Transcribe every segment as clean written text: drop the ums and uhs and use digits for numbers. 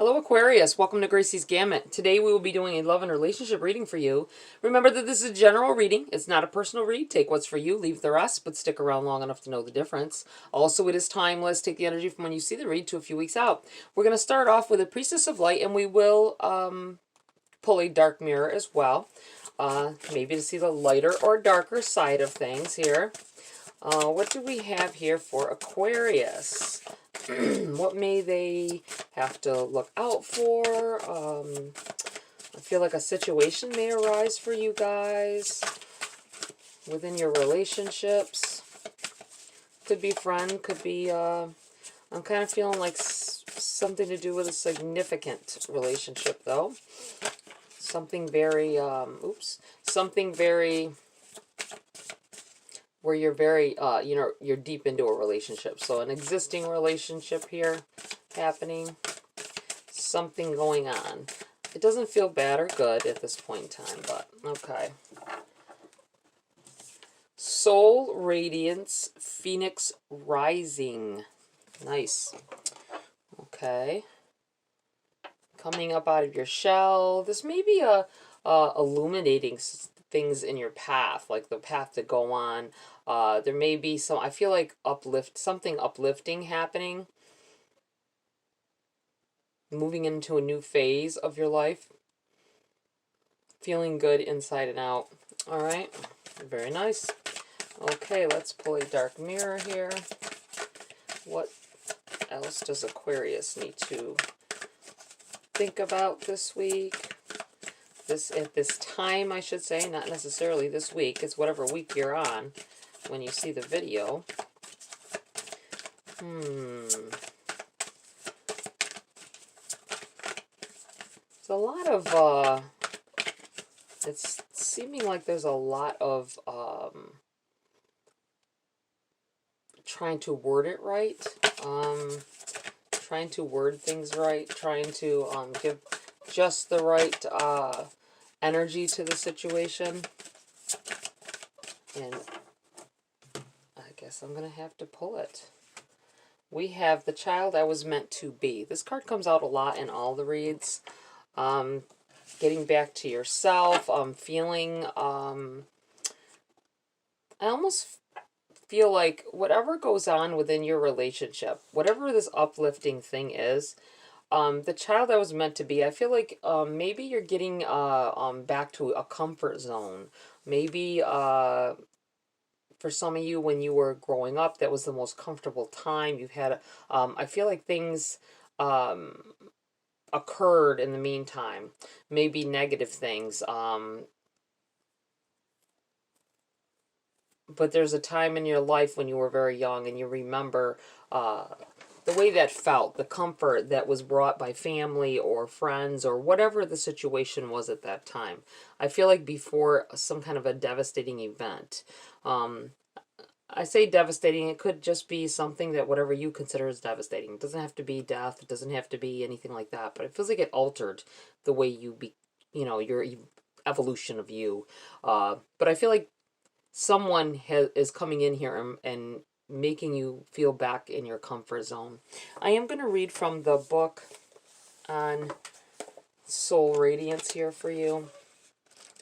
Hello Aquarius, welcome to Gracie's Gamut. Today we will be doing a love and relationship reading for you. Remember that this is a general reading. It's not a personal read. Take what's for you, leave the rest, but stick around long enough to know the difference. Also, it is timeless. Take the energy from when you see the read to a few weeks out. We're going to start off with a Priestess of Light, and we will pull a dark mirror as well. Maybe to see the lighter or darker side of things here. What do we have here for Aquarius? What may they have to look out for? I feel like a situation may arise for you guys within your relationships. Could be friend, could be, I'm kind of feeling like something to do with a significant relationship, though. Something very, something very... where you're very, you're deep into a relationship. So an existing relationship here happening, something going on. It doesn't feel bad or good at this point in time, but okay. Soul Radiance, Phoenix Rising. Nice. Okay. Coming up out of your shell. This may be illuminating things in your path, like the path to go on. There may be some, I feel like something uplifting happening. Moving into a new phase of your life. Feeling good inside and out. Alright, very nice. Okay, let's pull a dark mirror here. What else does Aquarius need to think about this week? At this time, I should say, not necessarily this week. It's whatever week you're on when you see the video. It's a lot of, it's seeming like there's a lot of trying to word it right. Trying to word things right. Trying to give just the right energy to the situation. And I guess I'm going to have to pull it. We have The Child I Was Meant to Be. This card comes out a lot in all the reads. Getting back to yourself. Feeling... I almost feel like whatever goes on within your relationship, whatever this uplifting thing is, the child I was meant to be, I feel like maybe you're getting back to a comfort zone. Maybe for some of you, when you were growing up, that was the most comfortable time you've had. I feel like things occurred in the meantime. Maybe negative things. But there's a time in your life when you were very young and you remember the way that felt, the comfort that was brought by family or friends or whatever the situation was at that time. I feel like before some kind of a devastating event. I say devastating, it could just be something that whatever you consider is devastating. It doesn't have to be death, it doesn't have to be anything like that, but it feels like it altered the way your evolution of you. But I feel like someone is coming in here and making you feel back in your comfort zone. I am going to read from the book on Soul Radiance here for you.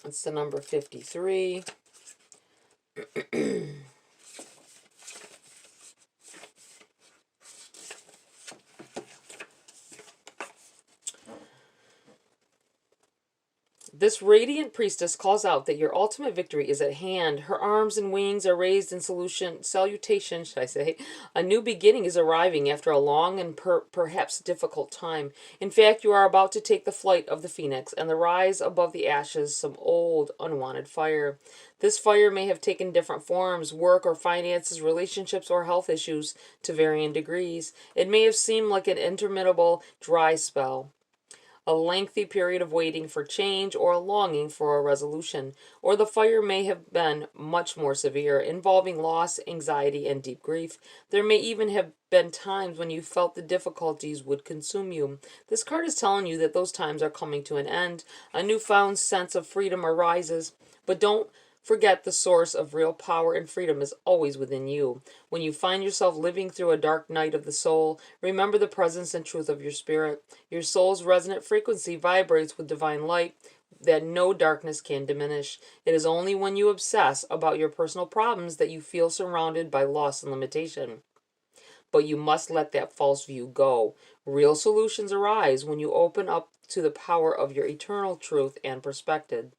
It's the number 53. This radiant priestess calls out that your ultimate victory is at hand. Her arms and wings are raised in salutation, should I say. A new beginning is arriving after a long and perhaps difficult time. In fact, you are about to take the flight of the phoenix and the rise above the ashes some old, unwanted fire. This fire may have taken different forms, work or finances, relationships or health issues to varying degrees. It may have seemed like an interminable dry spell, a lengthy period of waiting for change or a longing for a resolution, or the fire may have been much more severe, involving loss, anxiety, and deep grief. There may even have been times when you felt the difficulties would consume you. This card is telling you that those times are coming to an end. A newfound sense of freedom arises, but don't forget the source of real power and freedom is always within you. When you find yourself living through a dark night of the soul, remember the presence and truth of your spirit. Your soul's resonant frequency vibrates with divine light that no darkness can diminish. It is only when you obsess about your personal problems that you feel surrounded by loss and limitation. But you must let that false view go. Real solutions arise when you open up to the power of your eternal truth and perspective.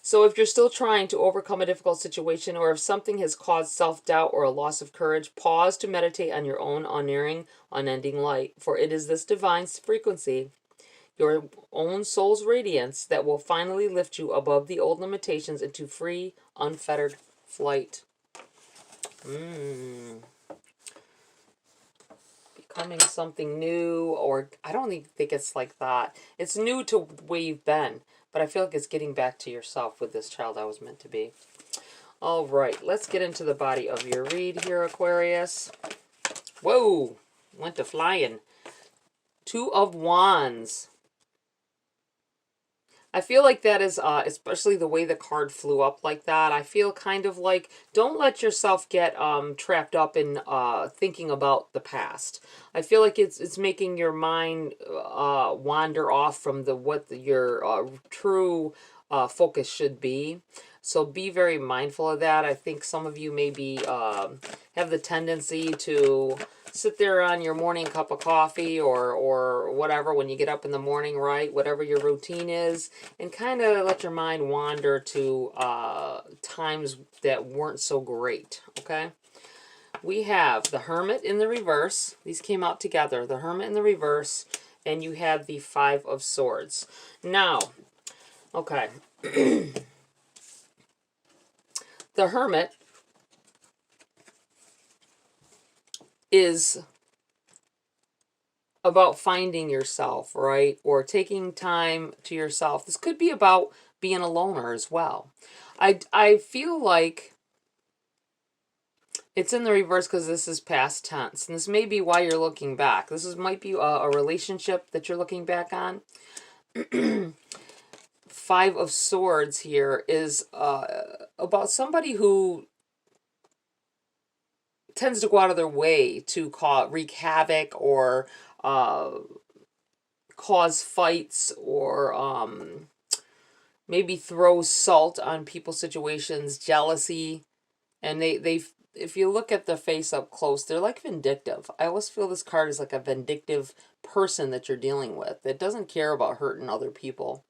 So if you're still trying to overcome a difficult situation, or if something has caused self-doubt or a loss of courage, pause to meditate on your own unerring, unending light. For it is this divine frequency, your own soul's radiance, that will finally lift you above the old limitations into free, unfettered flight. Becoming something new, or I don't even think it's like that. It's new to the way you've been, but I feel like it's getting back to yourself with this child I was meant to be. All right, let's get into the body of your read here, Aquarius. Whoa, went to flying. Two of Wands. I feel like that is, especially the way the card flew up like that, I feel kind of like, don't let yourself get trapped up in thinking about the past. I feel like it's making your mind wander off from your true focus should be. So be very mindful of that. I think some of you maybe have the tendency to sit there on your morning cup of coffee or whatever when you get up in the morning, right? Whatever your routine is, and kind of let your mind wander to times that weren't so great, okay? We have the Hermit in the reverse. These came out together. The Hermit in the reverse, and you have the Five of Swords. Now, okay. The Hermit is about finding yourself, right? Or taking time to yourself. This could be about being a loner as well. I feel like it's in the reverse because this is past tense. And this may be why you're looking back. Might be a relationship that you're looking back on. Five of Swords here is about somebody who tends to go out of their way to wreak havoc or cause fights or maybe throw salt on people's situations, jealousy. And they if you look at the face up close, they're like vindictive. I always feel this card is like a vindictive person that you're dealing with that doesn't care about hurting other people.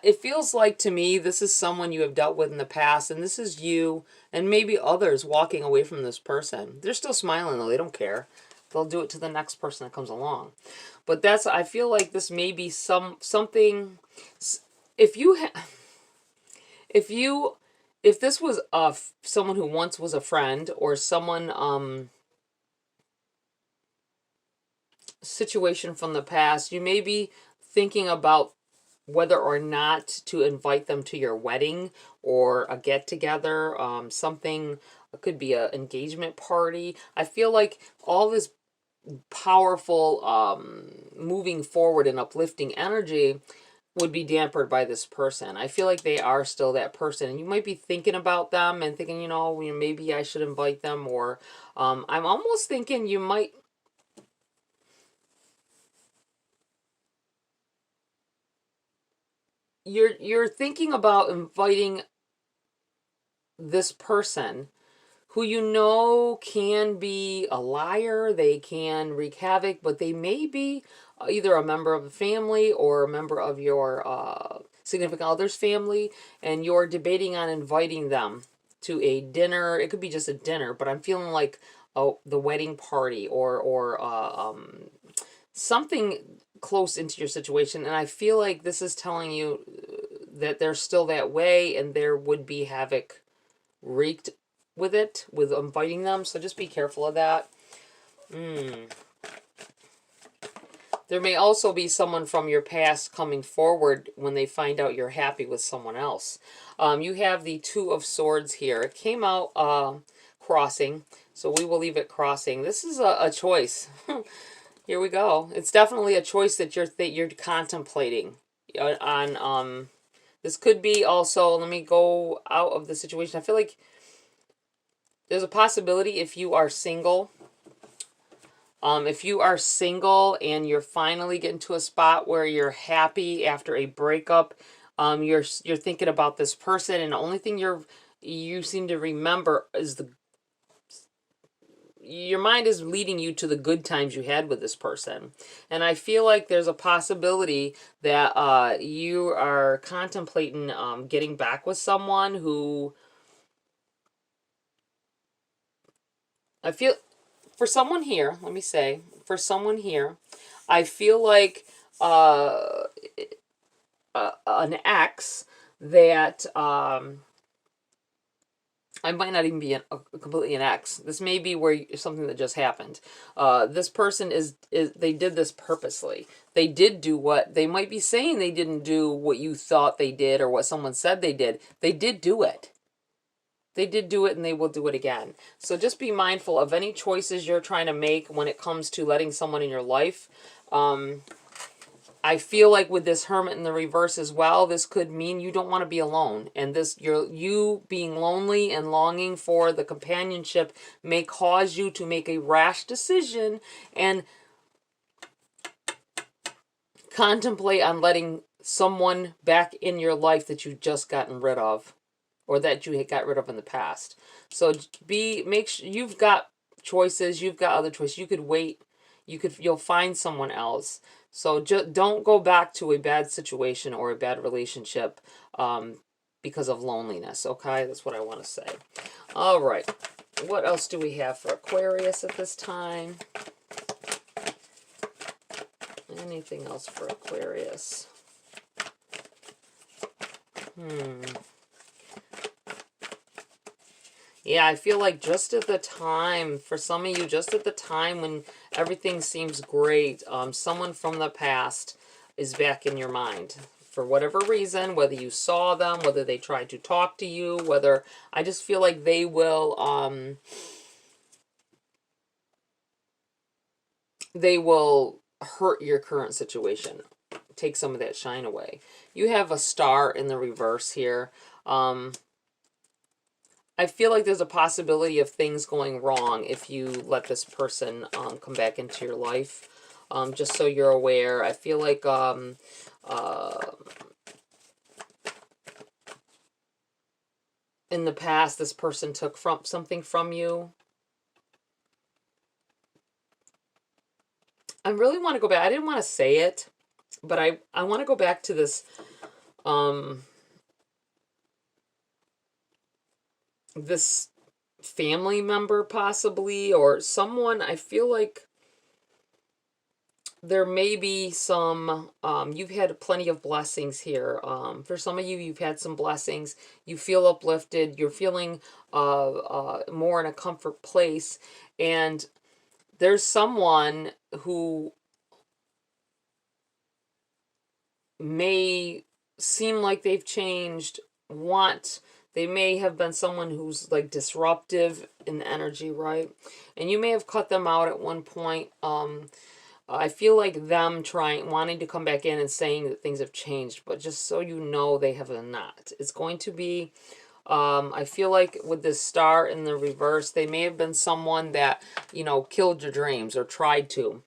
It feels like to me this is someone you have dealt with in the past, and this is you and maybe others walking away from this person. They're still smiling though. They don't care. They'll do it to the next person that comes along. But I feel like this may be something. If this was someone who once was a friend, or someone situation from the past, you may be thinking about whether or not to invite them to your wedding or a get-together, something. It could be an engagement party. I feel like all this powerful moving forward and uplifting energy would be dampened by this person. I feel like they are still that person, and you might be thinking about them and thinking, maybe I should invite them, or I'm almost thinking you might. You're thinking about inviting this person who can be a liar, they can wreak havoc, but they may be either a member of the family or a member of your significant other's family, and you're debating on inviting them to a dinner. It could be just a dinner, but I'm feeling like the wedding party or something close into your situation. And I feel like this is telling you that they're still that way, and there would be havoc wreaked with inviting them. So just be careful of that. There may also be someone from your past coming forward when they find out you're happy with someone else. You have the Two of Swords here. It came out crossing, so we will leave it crossing. This is a choice. Here we go. It's definitely a choice that you're contemplating. this could be also, let me go out of the situation. I feel like there's a possibility if you are single. If you are single and you're finally getting to a spot where you're happy after a breakup, you're thinking about this person, and the only thing you seem to remember is your mind is leading you to the good times you had with this person. And I feel like there's a possibility that you are contemplating getting back with someone who, I feel, for someone here, let me say, for someone here, I feel like an ex that I might not even be completely an ex. This may be where something that just happened. This person is they did this purposely. They did do what they might be saying they didn't do what you thought they did or what someone said they did. They did do it. They did do it, and they will do it again. So just be mindful of any choices you're trying to make when it comes to letting someone in your life. I feel like with this Hermit in the reverse as well, this could mean you don't want to be alone. And you being lonely and longing for the companionship may cause you to make a rash decision and contemplate on letting someone back in your life that you've just gotten rid of, or that you got rid of in the past. So make sure you've got choices, you've got other choices. You could wait, you'll find someone else. So just don't go back to a bad situation or a bad relationship because of loneliness, okay? That's what I want to say. All right. What else do we have for Aquarius at this time? Anything else for Aquarius? Yeah, I feel like just at the time, for some of you, just at the time when everything seems great, someone from the past is back in your mind. For whatever reason, whether you saw them, whether they tried to talk to you, I just feel like they will hurt your current situation. Take some of that shine away. You have a star in the reverse here. I feel like there's a possibility of things going wrong if you let this person come back into your life. Just so you're aware, I feel like in the past this person took something from you. I really want to go back. I didn't want to say it, but I want to go back to this this family member possibly, or someone. I feel like there may be some, you've had plenty of blessings here. For some of you, you've had some blessings. You feel uplifted. You're feeling more in a comfort place. And there's someone who may seem like they've changed, they may have been someone who's like disruptive in the energy, right? And you may have cut them out at one point. I feel like them wanting to come back in and saying that things have changed, but just so you know, they have not. It's going to be, I feel like with this star in the reverse, they may have been someone that, killed your dreams or tried to.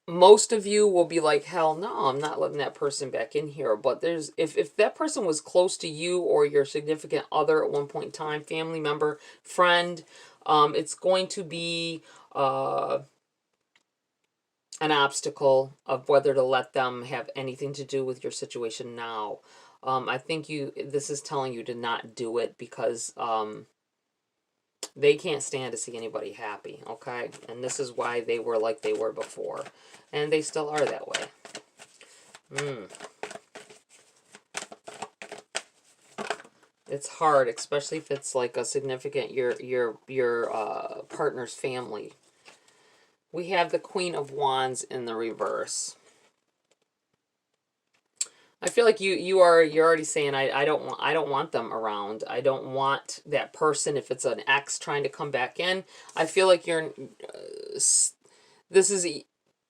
Most of you will be like, hell no, I'm not letting that person back in here. But if that person was close to you or your significant other at one point in time, family member, friend, it's going to be an obstacle of whether to let them have anything to do with your situation now. I think this is telling you to not do it because they can't stand to see anybody happy, okay? And this is why they were like they were before. And they still are that way. It's hard, especially if it's like a significant, your partner's family. We have the Queen of Wands in the reverse. I feel like you're already saying I don't want them around. I don't want that person. If it's an ex trying to come back in, I feel like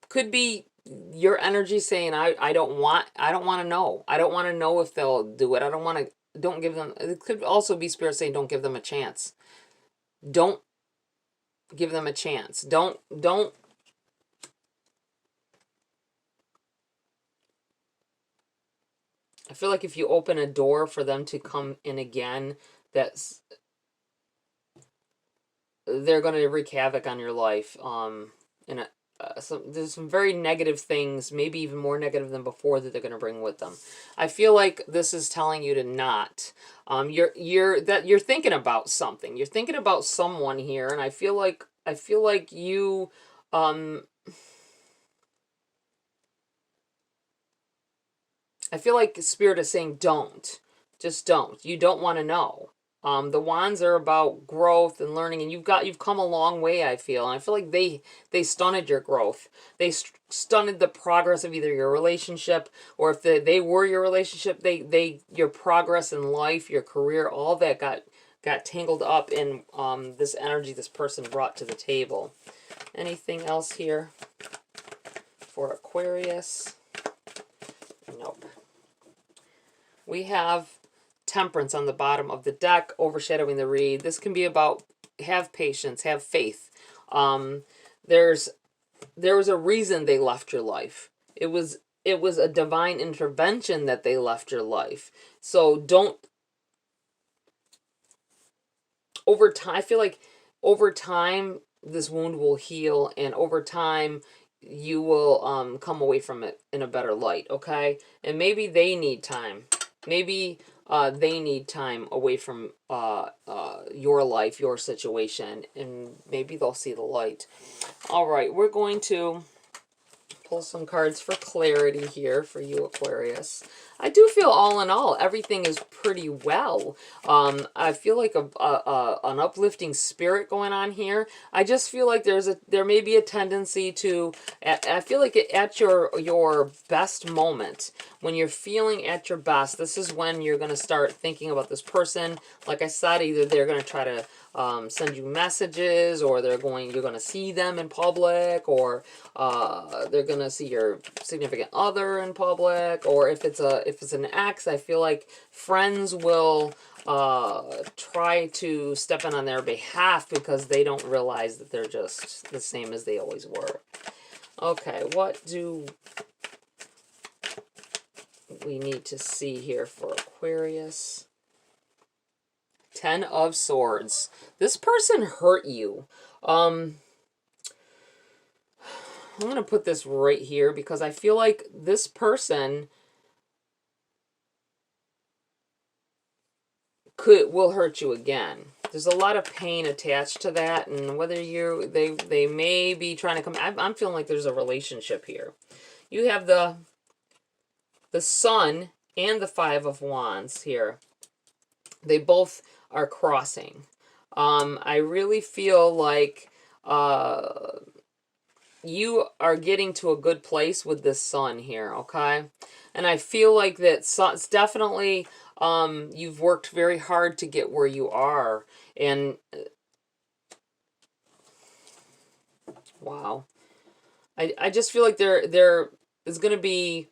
could be your energy saying, I don't want to know. I don't want to know if they'll do it. I don't want to, don't give them, it could also be spirit saying, don't give them a chance. Don't give them a chance. Don't. I feel like if you open a door for them to come in again, that's, they're going to wreak havoc on your life. And there's some very negative things, maybe even more negative than before, that they're going to bring with them. I feel like this is telling you to not. You're thinking about something. You're thinking about someone here, and I feel like you. I feel like Spirit is saying don't. Just don't. You don't want to know. The wands are about growth and learning, and you've come a long way, I feel. And I feel like they stunted your growth. They stunted the progress of either your relationship, or if they were your relationship, your progress in life, your career, all that got tangled up in this energy this person brought to the table. Anything else here for Aquarius? Nope. We have Temperance on the bottom of the deck, overshadowing the read. This can be about have patience, have faith. There was a reason they left your life. It was a divine intervention that they left your life. So don't, over time, I feel like over time this wound will heal, and over time you will come away from it in a better light, okay? And maybe they need time. Maybe they need time away from your life, your situation, and maybe they'll see the light. All right, we're going to pull some cards for clarity here for you, Aquarius. I do feel all in all, everything is pretty well. I feel like an uplifting spirit going on here. I just feel like there may be a tendency to, I feel like at your best moment, when you're feeling at your best, this is when you're going to start thinking about this person. Like I said, either they're going to try to send you messages, or you're going to see them in public, or they're going to see your significant other in public, or if it's an ex, I feel like friends will try to step in on their behalf because they don't realize that they're just the same as they always were. Okay, what do we need to see here for Aquarius? 10 of Swords. This person hurt you. I'm going to put this right here because I feel like this person will hurt you again. There's a lot of pain attached to that, and whether they may be trying to come. I'm feeling like there's a relationship here. You have the Sun and the Five of Wands here. They both are crossing. I really feel like you are getting to a good place with this Sun here, okay? And I feel like that it's definitely, you've worked very hard to get where you are. And, wow. I just feel like there is going to be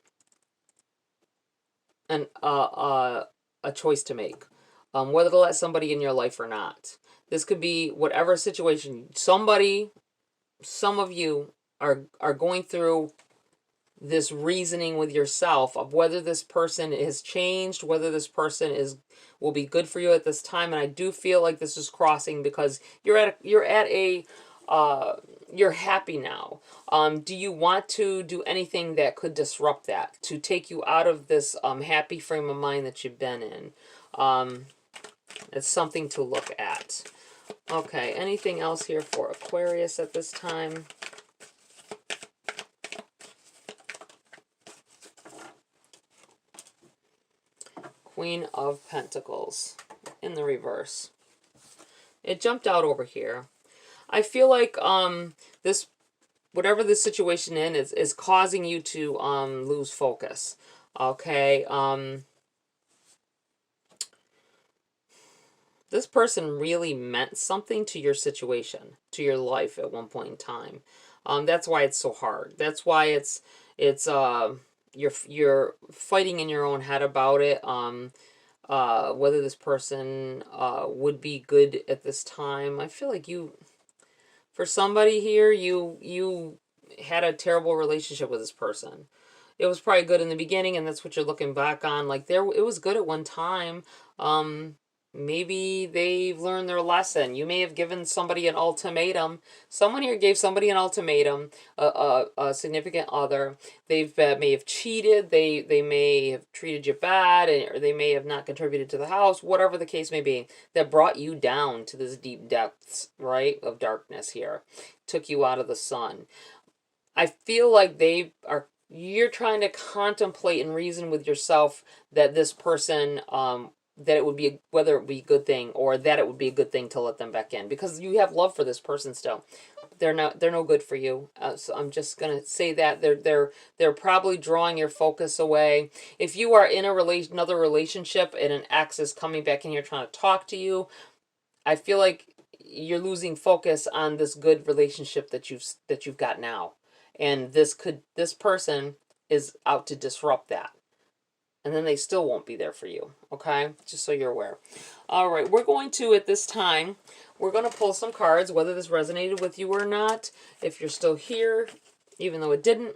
a choice to make. Whether to let somebody in your life or not. This could be whatever situation. Some of you are going through this reasoning with yourself of whether this person has changed, whether this person will be good for you at this time. And I do feel like this is crossing because you're happy now. Do you want to do anything that could disrupt that, to take you out of this happy frame of mind that you've been in? It's something to look at. Okay, anything else here for Aquarius at this time? Queen of Pentacles in the reverse. It jumped out over here. I feel like this, whatever this situation is causing you to lose focus. Okay, this person really meant something to your situation, to your life at one point in time. That's why it's so hard. That's why you're fighting in your own head about it. Whether this person would be good at this time. I feel like for somebody here, you had a terrible relationship with this person. It was probably good in the beginning, and that's what you're looking back on. Like it was good at one time. Maybe they've learned their lesson. You may have given somebody an ultimatum. Someone here gave somebody an ultimatum, a significant other. They've may have cheated. They may have treated you bad, or they may have not contributed to the house. Whatever the case may be, that brought you down to this deep depths, right, of darkness here, took you out of the sun. I feel like you're trying to contemplate and reason with yourself that this person, that it would be, whether it would be a good thing or that it would be a good thing to let them back in, because you have love for this person still. They're no good for you. So I'm just gonna say that they're probably drawing your focus away. If you are in another relationship and an ex is coming back in here trying to talk to you, I feel like you're losing focus on this good relationship that you've got now. And this person is out to disrupt that. And then they still won't be there for you. Okay? Just so you're aware. All right. We're going to, at this time, we're going to pull some cards, whether this resonated with you or not. If you're still here, even though it didn't,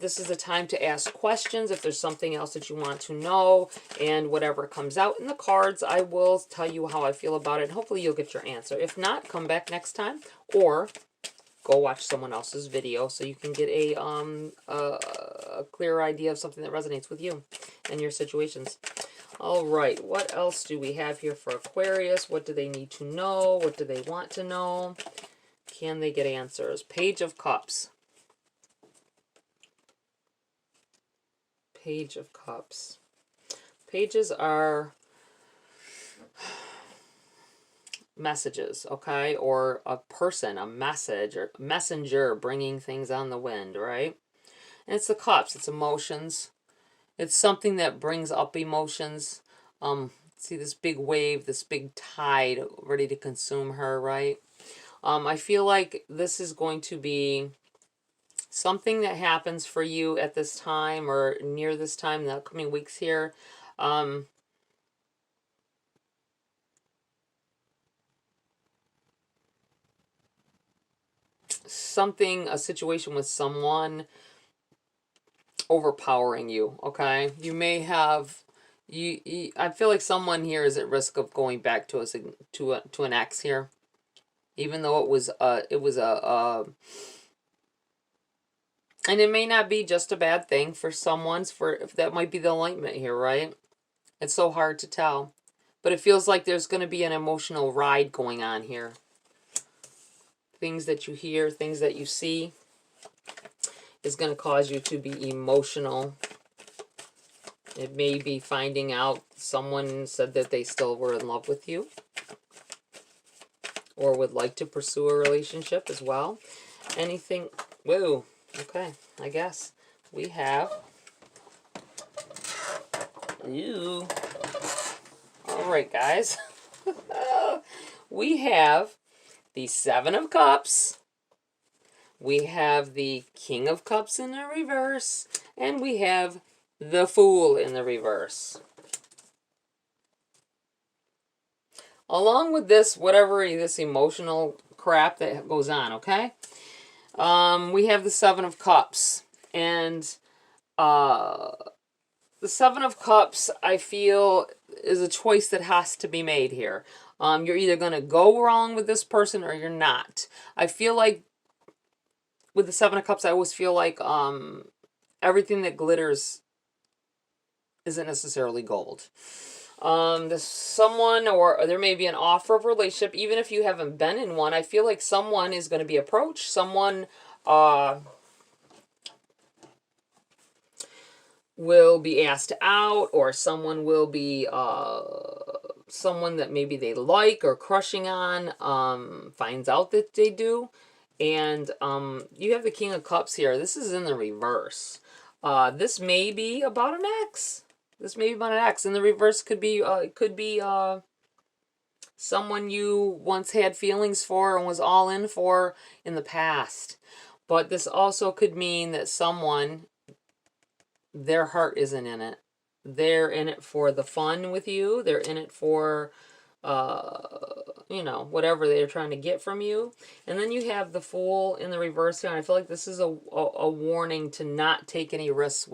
this is a time to ask questions if there's something else that you want to know. And whatever comes out in the cards, I will tell you how I feel about it. And hopefully you'll get your answer. If not, come back next time. Or go watch someone else's video so you can get a clear idea of something that resonates with you and your situations. All right, what else do we have here for Aquarius? What do they need to know? What do they want to know? Can they get answers? Page of Cups. Page of Cups. Pages are messages, okay, or a person, a message, or messenger bringing things on the wind, right? And it's the cups, it's emotions. It's something that brings up emotions. See this big wave, this big tide ready to consume her, right? I feel like this is going to be something that happens for you at this time or near this time in the upcoming weeks here. A situation with someone overpowering you, okay? You may have, I feel like someone here is at risk of going back to an ex here. Even though it was and it may not be just a bad thing for someone's, if that might be the enlightenment here, right? It's so hard to tell. But it feels like there's going to be an emotional ride going on here. Things that you hear, things that you see is going to cause you to be emotional. It may be finding out someone said that they still were in love with you or would like to pursue a relationship as well. Anything, whoa, okay, I guess we have, ew. All right, guys. We have the Seven of Cups. We have the King of Cups in the reverse. And we have the Fool in the reverse. Along with this, this emotional crap that goes on, okay? We have the Seven of Cups. And the Seven of Cups, I feel, is a choice that has to be made here. You're either going to go wrong with this person or you're not. I feel like with the Seven of Cups, I always feel like everything that glitters isn't necessarily gold. There's someone, or there may be an offer of relationship, even if you haven't been in one. I feel like someone is going to be approached. Someone will be asked out, or someone will be someone that maybe they like or crushing on finds out that they do. And you have the King of Cups here. This is in the reverse. This may be about an ex. This may be about an ex. And the reverse could be someone you once had feelings for and was all in for in the past. But this also could mean that someone, their heart isn't in it. They're in it for the fun with you. They're in it for, you know, whatever they're trying to get from you. And then you have the Fool in the reverse here. And I feel like this is a warning to not take any risks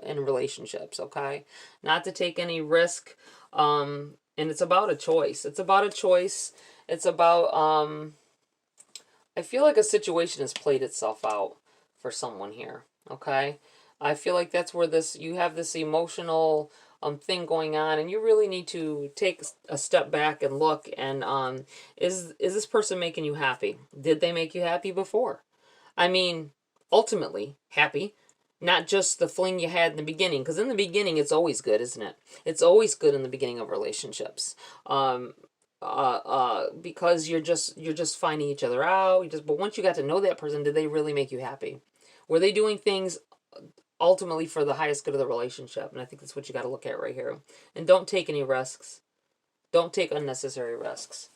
in relationships, okay? Not to take any risk. And it's about a choice. It's about a choice. It's about, I feel like a situation has played itself out for someone here, okay? I feel like that's where you have this emotional thing going on, and you really need to take a step back and look, and is this person making you happy? Did they make you happy before? I mean, ultimately happy, not just the fling you had in the beginning, because in the beginning it's always good, isn't it? It's always good in the beginning of relationships. Because you're just finding each other out. But once you got to know that person, did they really make you happy? Were they doing things ultimately for the highest good of the relationship? And I think that's what you got to look at right here. And don't take any risks. Don't take unnecessary risks.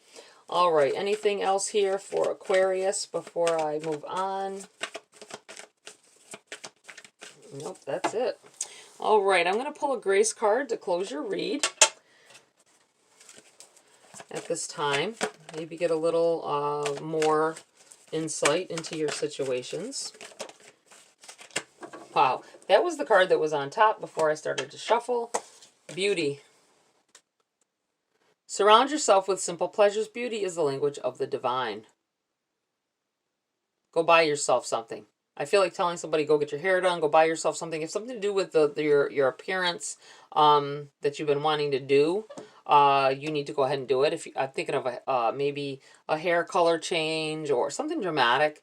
All right, anything else here for Aquarius before I move on? Nope, that's it. All right, I'm going to pull a Grace card to close your read at this time. Maybe get a little more insight into your situations. Wow, that was the card that was on top before I started to shuffle. Beauty. Surround yourself with simple pleasures. Beauty is the language of the divine. Go buy yourself something. I feel like telling somebody, go get your hair done, go buy yourself something. If something to do with your appearance that you've been wanting to do, you need to go ahead and do it. If I'm thinking of maybe a hair color change or something dramatic.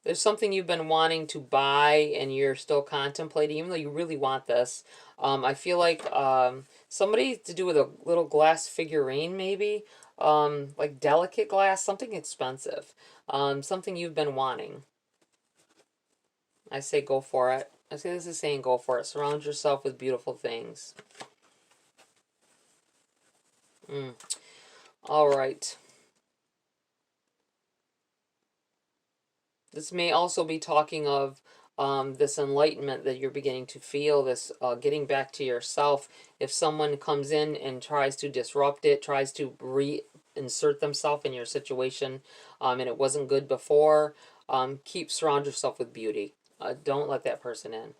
There's something you've been wanting to buy and you're still contemplating, even though you really want this. I feel like somebody to do with a little glass figurine, maybe. Like delicate glass, something expensive. Something you've been wanting. I say go for it. I say this is saying go for it. Surround yourself with beautiful things. All right. This may also be talking of this enlightenment that you're beginning to feel, this getting back to yourself. If someone comes in and tries to disrupt it, tries to reinsert themselves in your situation, and it wasn't good before, surround yourself with beauty. Don't let that person in.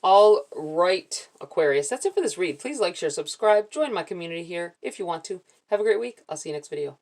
All right, Aquarius, that's it for this read. Please like, share, subscribe, join my community here if you want to. Have a great week. I'll see you next video.